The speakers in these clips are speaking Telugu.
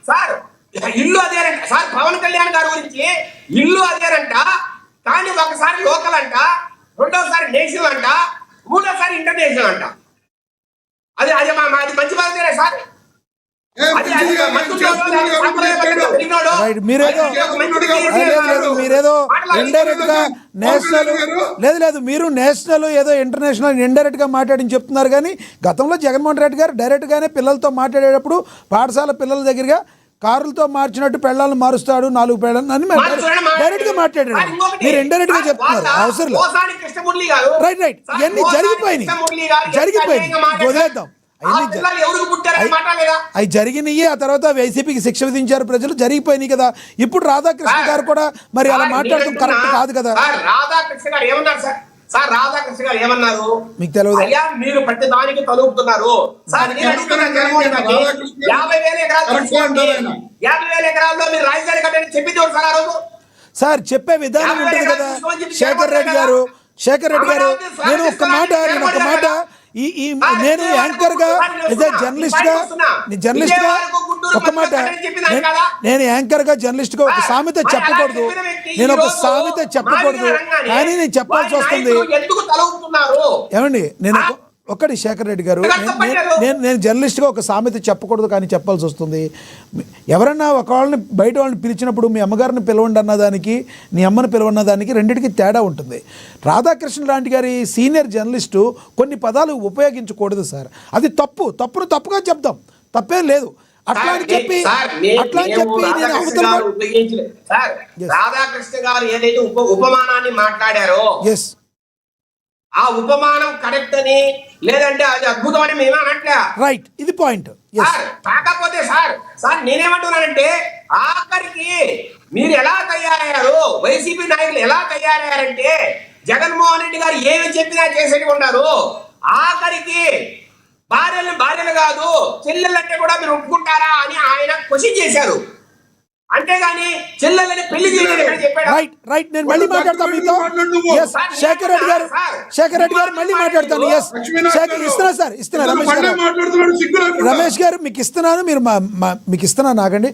సార్ ఇల్లు అదేనంట సార్, పవన్ కళ్యాణ్ గారి గురించి ఇల్లు అదేనంట, కానీ ఒకసారి లోకల్ అంట, రెండోసారి నేషనల్ అంట, మూడోసారి ఇంటర్నేషనల్ అంట. అది అది అది మంచి బాధ్యత సార్. మీరేదో ఇండైరెక్ట్ గా నేషనల్ లేదు మీరు నేషనల్ ఏదో ఇంటర్నేషనల్ ఇండైరెక్ట్ గా మాట్లాడి చెప్తున్నారు. కానీ గతంలో జగన్మోహన్ రెడ్డి గారు డైరెక్ట్ గానే పిల్లలతో మాట్లాడేటప్పుడు పాఠశాల పిల్లల దగ్గరగా కారులతో మార్చినట్టు పెళ్ళాలను మారుస్తాడు 4 పెళ్ళాలను అని డైరెక్ట్ గా మాట్లాడాడు. మీరు ఇండైరెక్ట్ గా చెప్తున్నారు, అవసరం లేదు. రైట్ ఇవన్నీ జరిగిపోయినాయి వదిలేద్దాం. అవి జరిగినాయి. ఆ తర్వాత వైసీపీకి శిక్ష విధించారు ప్రజలు, జరిగిపోయినాయి కదా. ఇప్పుడు రాధాకృష్ణ గారు కూడా మరి అలా మాట్లాడటం కరెక్ట్ కాదు కదా. రాధాకృష్ణ గారు ఏమన్నారు సార్? సార్ రాధాకృష్ణ గారు ఏమన్నారు మీకు తెలియదు? అయ్యా మీరు ప్రతి దానికి తలుపుతున్నారు సార్. 50,000 ఎకరాల్లో మీరు రాజధాని కట్టని చెప్పింది సార్ ఆ రోజు. సార్ చెప్పే విధానం ఉంటుంది కదా. శేఖర్ రెడ్డి గారు నేను ఒక మాట నేను యాంకర్ గా జర్నలిస్ట్ గా ఒక మాట, నేను యాంకర్ గా జర్నలిస్ట్ గా ఒక సామెత చెప్పకూడదు, నేను ఒక సామెత చెప్పకూడదు, కానీ నేను చెప్పాల్సి వస్తుంది. ఏమండి నేను ఒక్కటి శేఖర్ రెడ్డి గారు, నేను జర్నలిస్ట్గా ఒక సామెత చెప్పకూడదు కానీ చెప్పాల్సి వస్తుంది. ఎవరన్నా ఒక వాళ్ళని బయట వాళ్ళని పిలిచినప్పుడు మీ అమ్మగారిని పిలవండి అన్నదానికి నీ అమ్మని పిలవన్న దానికి రెండింటికి తేడా ఉంటుంది. రాధాకృష్ణ లాంటి గారి సీనియర్ జర్నలిస్టు కొన్ని పదాలు ఉపయోగించకూడదు సార్. అది తప్పుగా చెప్దాం, తప్పేం లేదు. అట్లా అని చెప్పి రాధాకృష్ణ గారు ఏదైతే ఉపమానాన్ని మాట్లాడారో ఆ ఉపమానం కరెక్ట్ అని లేదంటే అది అద్భుతం అని మేము అనట్లే. రైట్, ఇది పాయింట్. కాకపోతే సార్ నేనేమంటున్నానంటే ఆఖరికి మీరు ఎలా తయారయ్యారు, వైసీపీ నాయకులు ఎలా తయారయ్యారంటే జగన్మోహన్ రెడ్డి గారు ఏమి చెప్పినా చేసేది ఉన్నారు. ఆఖరికి భార్యలు కాదు చెల్లెళ్ళంటే కూడా మీరు ఒప్పుకుంటారా అని ఆయన క్వశ్చన్ చేశారు. అంతేగాని చెల్లెలని పెళ్లి చేయలేదు చెప్పాడు. రైట్ నేను మళ్ళీ మాట్లాడతాను మీతో. శేఖర్ రెడ్డి గారు మళ్ళీ మాట్లాడతాను. ఇస్తున్నా రమేష్ గారు మీకు ఇస్తున్నాను, మీరు మీకు ఇస్తున్నాను ఆగండి.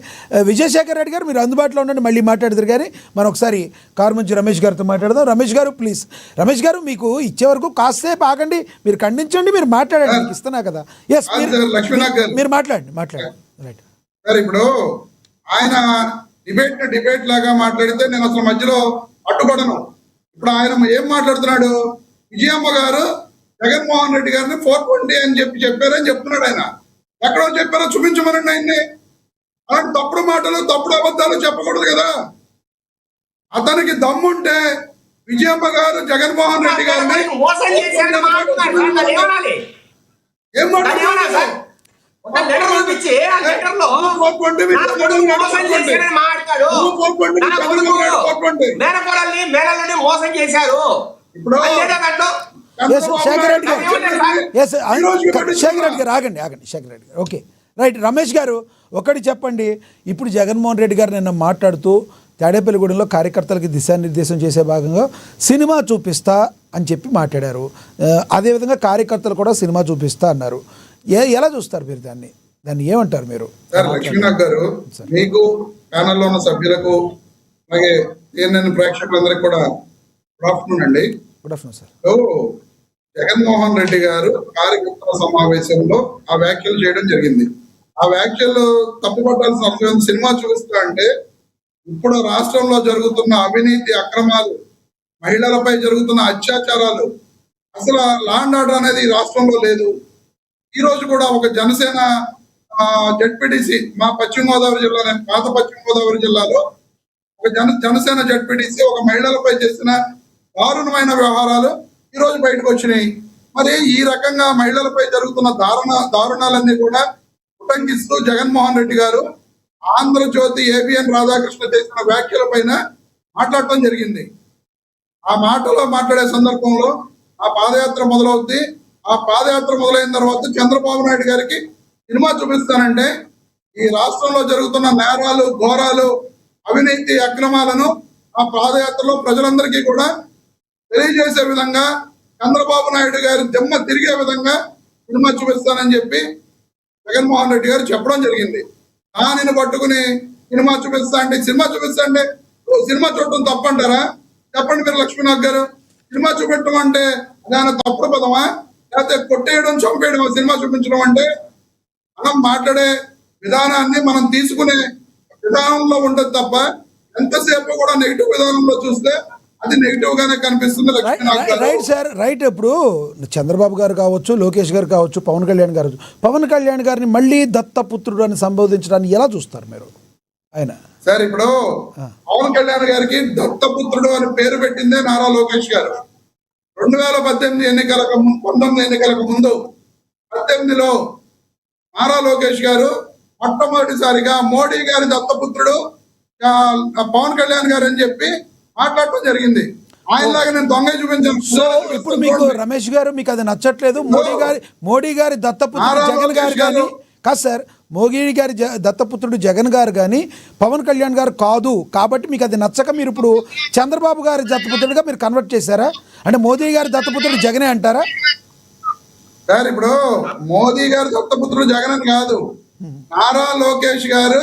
విజయశేఖర్ రెడ్డి గారు మీరు అందుబాటులో ఉండండి, మళ్ళీ మాట్లాడతారు. కానీ మనం ఒకసారి కారుమంచి రమేష్ గారితో మాట్లాడదాం. రమేష్ గారు ప్లీజ్, రమేష్ గారు మీకు ఇచ్చే వరకు కాసేపు ఆగండి, మీరు ఖండించండి, మీరు మాట్లాడండి, మీకు ఇస్తున్నా కదా. మీరు మాట్లాడండి. రైట్ సార్, ఇప్పుడు ఆయన డిబేట్ లాగా మాట్లాడితే నేను అసలు మధ్యలో అడ్డుపడను. ఇప్పుడు ఆయన ఏం మాట్లాడుతున్నాడు, విజయమ్మ గారు జగన్మోహన్ రెడ్డి గారిని 420 అని చెప్పారని చెప్తున్నాడు. ఆయన ఎక్కడో చెప్పారో చూపించమనండి ఆయన్ని. అలాంటి తప్పుడు మాటలు తప్పుడు అబద్ధాలు చెప్పకూడదు కదా. అతనికి దమ్ముంటే విజయమ్మ గారు జగన్మోహన్ రెడ్డి గారిని ఏం మాట్లాడుతున్నారు? మోసం చేశారు. శేఖర్ రెడ్డి గారు ఆగండి. శేఖర్ రెడ్డి గారు ఓకే రైట్. రమేష్ గారు ఒకటి చెప్పండి, ఇప్పుడు జగన్మోహన్ రెడ్డి గారు నిన్న మాట్లాడుతూ తాడేపల్లిగూడెంలో కార్యకర్తలకి దిశానిర్దేశం చేసే భాగంగా సినిమా చూపిస్తా అని చెప్పి మాట్లాడారు. అదేవిధంగా కార్యకర్తలు కూడా సినిమా చూపిస్తా అన్నారు. ఎలా చూస్తారు మీరు దాన్ని ఏమంటారు మీరు? సార్ లక్ష్మీనాథ్ గారు, మీకు ప్యానల్లో ఉన్న సభ్యులకు అలాగే CNN ప్రేక్షకులందరికీ కూడా గుడ్ ఆఫ్టర్నూన్ అండి. Good afternoon sir. Jaganmohan Reddy గారు కార్యకర్తల సమావేశంలో ఆ వ్యాఖ్యలు చేయడం జరిగింది. ఆ వ్యాఖ్యలు తప్పుపట్టాల్సిన అవసరం. సినిమా చూపిస్తా అంటే ఇప్పుడు రాష్ట్రంలో జరుగుతున్న అవినీతి అక్రమాలు, మహిళలపై జరుగుతున్న అత్యాచారాలు, అసలు లా అండ్ ఆర్డర్ అనేది ఈ రాష్ట్రంలో లేదు. ఈ రోజు కూడా ఒక జనసేన జడ్పీటీసీ మా పశ్చిమ గోదావరి జిల్లా, పాత పశ్చిమ గోదావరి జిల్లాలో ఒక జనసేన జడ్పీటీసీ ఒక మహిళలపై చేసిన దారుణమైన వ్యవహారాలు ఈ రోజు బయటకు వచ్చినాయి. మరి ఈ రకంగా మహిళలపై జరుగుతున్న దారుణాలన్నీ కూడా ఉటంకిస్తూ జగన్మోహన్ రెడ్డి గారు ఆంధ్రజ్యోతి ABN రాధాకృష్ణ చేసిన వ్యాఖ్యల పైన మాట్లాడటం జరిగింది. ఆ మాటలో మాట్లాడే సందర్భంలో ఆ పాదయాత్ర మొదలవుద్ది. ఆ పాదయాత్ర మొదలైన తర్వాత చంద్రబాబు నాయుడు గారికి సినిమా చూపిస్తానంటే ఈ రాష్ట్రంలో జరుగుతున్న నేరాలు, ఘోరాలు, అవినీతి అక్రమాలను ఆ పాదయాత్రలో ప్రజలందరికీ కూడా తెలియజేసే విధంగా, చంద్రబాబు నాయుడు గారి దిమ్మ తిరిగే విధంగా సినిమా చూపిస్తానని చెప్పి జగన్మోహన్ రెడ్డి గారు చెప్పడం జరిగింది. దానిని పట్టుకుని సినిమా చూపిస్తా అంటే సినిమా చూడటం తప్పంటారా? చెప్పండి మీరు లక్ష్మీనాథ్ గారు. సినిమా చూపెట్టడం అంటే దాని తప్పుడు పదమా, లేకపోతే కొట్టేయడం చంపేయడం సినిమా చూపించడం అంటే? మనం మాట్లాడే విధానాన్ని మనం తీసుకునే విధానంలో ఉండదు తప్ప ఎంతసేపు కూడా నెగిటివ్ విధానంలో చూస్తే అది నెగిటివ్ గానే కనిపిస్తుంది. లక్ష్మీనాథ్ గారు రైట్ సార్, రైట్. ఇప్పుడు చంద్రబాబు గారు కావచ్చు, లోకేష్ గారు కావచ్చు, పవన్ కళ్యాణ్ గారిని మళ్ళీ దత్తపుత్రుడు అని సంబోధించడాన్ని ఎలా చూస్తారు మీరు? ఆయన సార్ ఇప్పుడు పవన్ కళ్యాణ్ గారికి దత్తపుత్రుడు అని పేరు పెట్టిందే నారా లోకేష్ గారు. 2018 ఎన్నికలకు 19 ఎన్నికలకు ముందు 18లో నారా లోకేష్ గారు మొట్టమొదటిసారిగా మోడీ గారి దత్తపుత్రుడు పవన్ కళ్యాణ్ గారు అని చెప్పి మాట్లాడటం జరిగింది. ఆయనలాగా నేను దొంగ చూపించాను. సో ఇప్పుడు మీకు రమేష్ గారు మీకు అది నచ్చట్లేదు, మోడీ గారి దత్తపుత్రుడు జగన్ గారు కానీ కాదు సార్, మోడీ గారి దత్తపుత్రుడు జగన్ గారు కానీ పవన్ కళ్యాణ్ గారు కాదు కాబట్టి మీకు అది నచ్చక మీరు ఇప్పుడు చంద్రబాబు గారి దత్తపుత్రుడిగా మీరు కన్వర్ట్ చేశారా? అంటే మోదీ గారి దత్తపుత్రుడు జగనే అంటారా? సార్ ఇప్పుడు మోదీ గారి దత్తపుత్రుడు జగన్ అని కాదు, నారా లోకేష్ గారు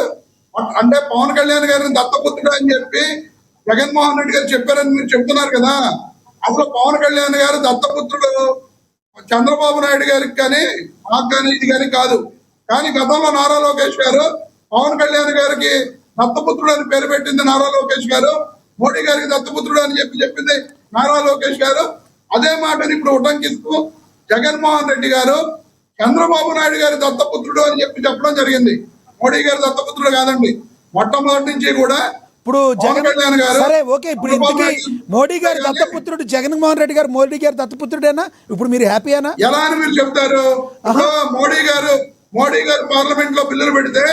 అంటే పవన్ కళ్యాణ్ గారిని దత్తపుత్రుడు అని చెప్పి జగన్మోహన్ రెడ్డి గారు చెప్పారని మీరు చెప్తున్నారు కదా. అసలు పవన్ కళ్యాణ్ గారు దత్తపుత్రుడు చంద్రబాబు నాయుడు గారికి కానీ మాకు కానీ ఇది కానీ కాదు. కానీ గతంలో నారా లోకేష్ గారు పవన్ కళ్యాణ్ గారికి దత్తపుత్రుడు అని పేరు పెట్టింది నారా లోకేష్ గారు, మోడీ గారికి దత్తపుత్రుడు అని చెప్పింది నారా లోకేష్ గారు. అదే మాటని ఇప్పుడు ఉటంకిస్తూ జగన్మోహన్ రెడ్డి గారు చంద్రబాబు నాయుడు గారి దత్తపుత్రుడు అని చెప్పడం జరిగింది. మోడీ గారి దత్తపుత్రుడు కాదండి. మొట్టమొదటి నుంచి కూడా ఇప్పుడు జగన్ గారు సరే ఓకే, ఇప్పుడు మోడీ గారి దత్తపుత్రుడు జగన్మోహన్ రెడ్డి గారు మోడీ గారి దత్తపుత్రుడేనా? ఇప్పుడు మీరు హ్యాపీయేనా? ఎలా అని మీరు చెప్తారు? మోడీ గారు పార్లమెంట్ లో బిల్లులు పెడితే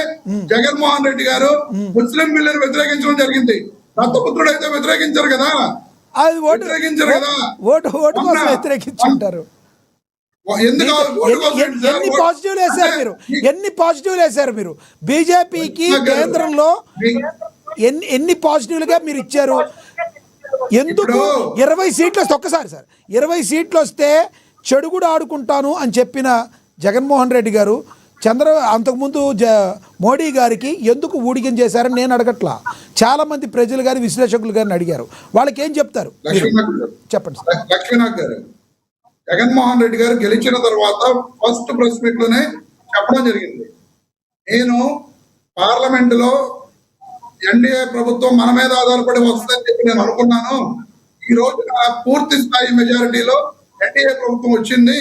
జగన్మోహన్ రెడ్డి గారు ముస్లిం బిల్లును వ్యతిరేకించడం జరిగింది. దత్తపుత్రుడు అయితే వ్యతిరేకించారు కదా. అది వ్యతిరేకించారు కదా, ఓటు కోసం వ్యతిరేకించుంటారు. ఎన్ని పాజిటివ్లు వేశారు మీరు బీజేపీకి కేంద్రంలో, ఎన్ని పాజిటివ్లుగా మీరు ఇచ్చారు. ఎందుకు 20 సీట్లు వస్తే ఒక్కసారి సార్ 20 సీట్లు వస్తే చెడుగుడు ఆడుకుంటాను అని చెప్పిన జగన్మోహన్ రెడ్డి గారు అంతకుముందు మోడీ గారికి ఎందుకు ఊడిగం చేశారని నేను అడగట్లా, చాలా మంది ప్రజలు గారి విశ్లేషకులు గారిని అడిగారు. వాళ్ళకి ఏం చెప్తారు చెప్పండి. లక్ష్మీనాథ్ గారు, జగన్మోహన్ రెడ్డి గారు గెలిచిన తర్వాత ఫస్ట్ ప్రెస్ మీట్ లోనే చెప్పడం జరిగింది, నేను పార్లమెంట్ లో ఎన్డీఏ ప్రభుత్వం మన మీద ఆధారపడి వస్తుందని చెప్పి నేను అనుకున్నాను. ఈ రోజు పూర్తి స్థాయి మెజారిటీలో ఎన్డీఏ ప్రభుత్వం వచ్చింది,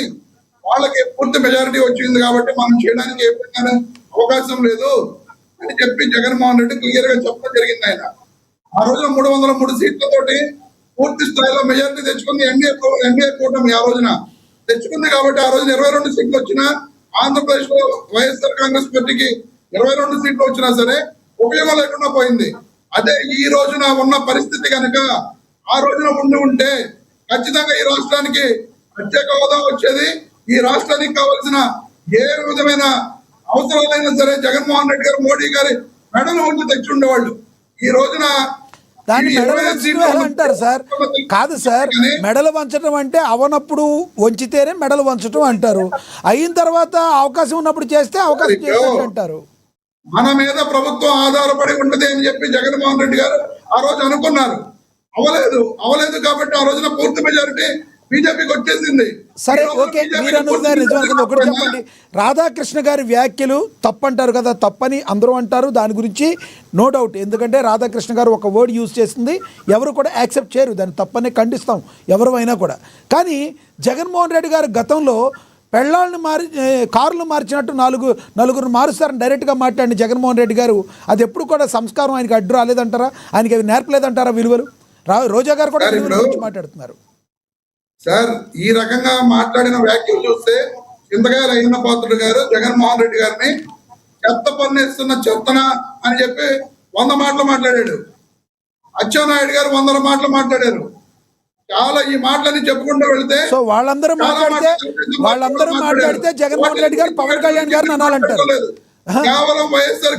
వాళ్ళకి పూర్తి మెజారిటీ వచ్చింది కాబట్టి మనం చేయడానికి ఏ విధంగా అవకాశం లేదు అని చెప్పి జగన్మోహన్ రెడ్డి క్లియర్ గా చెప్పడం జరిగింది. ఆయన ఆ రోజున 303 సీట్లతోటి పూర్తి స్థాయిలో మెజారిటీ తెచ్చుకుంది ఎన్డీఏ కూటమి. ఆ రోజున తెచ్చుకుంది కాబట్టి ఆ రోజున 22 సీట్లు వచ్చినా, ఆంధ్రప్రదేశ్ లో వైఎస్ఆర్ కాంగ్రెస్ పార్టీకి 22 సీట్లు వచ్చినా సరే ఉపయోగం లేకుండా పోయింది. అదే ఈ రోజున ఉన్న పరిస్థితి కనుక ఆ రోజున ఉంటే ఖచ్చితంగా ఈ రాష్ట్రానికి ప్రత్యేక హోదా వచ్చేది. ఈ రాష్ట్రానికి కావాల్సిన ఏ విధమైన అవసరాలైనా సరే జగన్మోహన్ రెడ్డి గారు మోడీ గారి మెడలు ఉంచి తెచ్చి ఉండేవాళ్ళు. ఈ రోజున దాన్ని మెడలు వంచడం అంటారు సార్. కాదు సార్, మెడలు వంచడం అంటే అవనప్పుడు వంచితేనే మెడలు వంచడం అంటారు, అయిన తర్వాత అవకాశం ఉన్నప్పుడు చేస్తే అవకాశం చేసినట్టు అంటారు. మన మీద ప్రభుత్వం ఆధారపడి ఉంటది అని చెప్పి జగన్మోహన్ రెడ్డి గారు ఆ రోజు అనుకున్నారు. అవలేదు కాబట్టి ఆ రోజున పూర్తి మెజారిటీ బీజేపీకి వచ్చేసింది. సరే ఓకే, మీరు అనుకున్నారు నిజం. ఒకటి చెప్పండి, రాధాకృష్ణ గారి వ్యాఖ్యలు తప్పంటారు కదా, తప్పని అందరూ అంటారు, దాని గురించి నో డౌట్. ఎందుకంటే రాధాకృష్ణ గారు ఒక వర్డ్ యూజ్ చేసింది ఎవరు కూడా యాక్సెప్ట్ చేయరు, దాన్ని తప్పని ఖండిస్తాం ఎవరు అయినా కూడా. కానీ జగన్మోహన్ రెడ్డి గారు గతంలో పెళ్ళాలను కార్లు మార్చినట్టు నలుగురు మారుస్తారని డైరెక్ట్గా మాట్లాడిన జగన్మోహన్ రెడ్డి గారు అది ఎప్పుడు కూడా సంస్కారం ఆయనకి అడ్డు రాలేదంటారా? ఆయనకి అవి నేర్పలేదంటారా విలువలు? రోజా గారు కూడా విలువల గురించి మాట్లాడుతున్నారు. సార్ ఈ రకంగా మాట్లాడిన వ్యాఖ్యలు చూస్తే చింతకాయలు అయిన పాత్రుడు గారు జగన్మోహన్ రెడ్డి గారిని చెత్త పన్నేస్తున్న చెత్తన అని చెప్పి 100 మాటలు మాట్లాడాడు. అచ్చెన్నాయుడు గారు 100 మాటలు మాట్లాడారు. చాలా ఈ మాటలని చెప్పుకుంటూ వెళ్తే సో వాళ్ళందరూ మాట్లాడితే జగన్మోహన్ రెడ్డి గారు పవన్ కళ్యాణ్ గారిని అనాలంటారు. కేవలం వైఎస్ఆర్